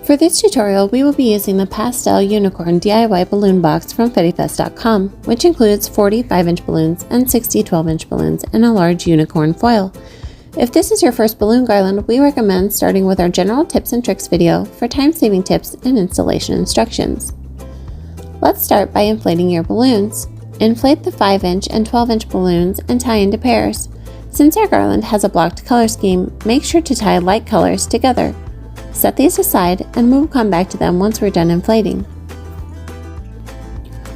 For this tutorial, we will be using the Pastel Unicorn DIY Balloon Box from FettyFest.com, which includes 40 5-inch balloons and 60 12-inch balloons and a large unicorn foil. If this is your first balloon garland, we recommend starting with our general tips and tricks video for time-saving tips and installation instructions. Let's start by inflating your balloons. Inflate the 5-inch and 12-inch balloons and tie into pairs. Since our garland has a blocked color scheme, make sure to tie light colors together. Set these aside and we'll come back to them once we're done inflating.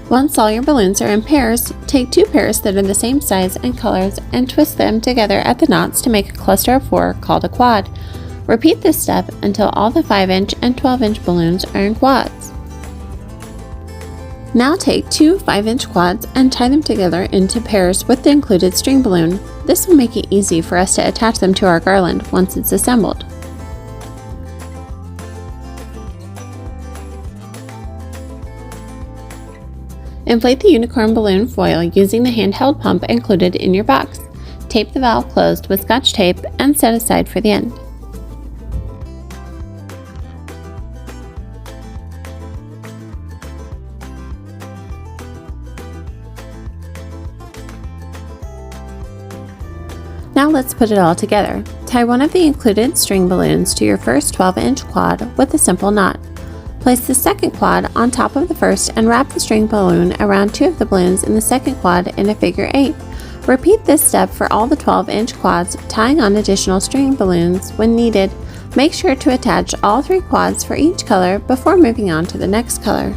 Once all your balloons are in pairs, take 2 pairs that are the same size and colors and twist them together at the knots to make a cluster of 4 called a quad. Repeat this step until all the 5-inch and 12-inch balloons are in quads. Now take 2 5-inch quads and tie them together into pairs with the included string balloon. This will make it easy for us to attach them to our garland once it's assembled. Inflate the unicorn balloon foil using the handheld pump included in your box. Tape the valve closed with Scotch tape and set aside for the end. Now let's put it all together. Tie one of the included string balloons to your first 12-inch quad with a simple knot. Place the second quad on top of the first and wrap the string balloon around 2 of the balloons in the second quad in a figure 8. Repeat this step for all the 12-inch quads, tying on additional string balloons when needed. Make sure to attach all 3 quads for each color before moving on to the next color.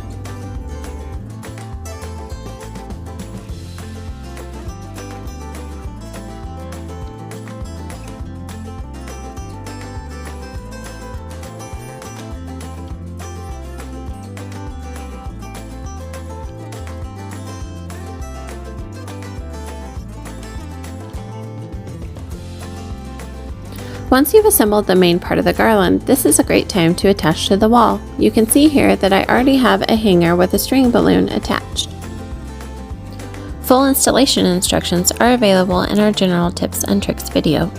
Once you've assembled the main part of the garland, this is a great time to attach to the wall. You can see here that I already have a hanger with a string balloon attached. Full installation instructions are available in our general tips and tricks video.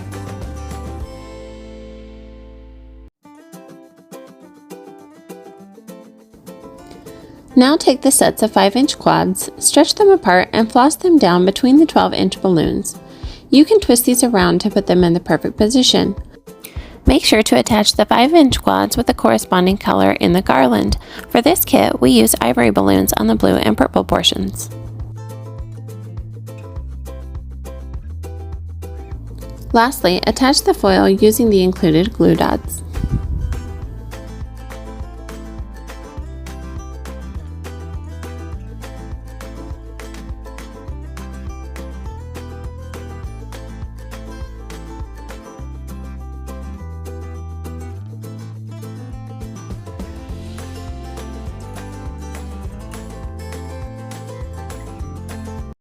Now take the sets of 5-inch quads, stretch them apart and floss them down between the 12-inch balloons. You can twist these around to put them in the perfect position. Make sure to attach the 5-inch quads with the corresponding color in the garland. For this kit, we use Ivory balloons on the blue and purple portions. Lastly, attach the foil using the included glue dots.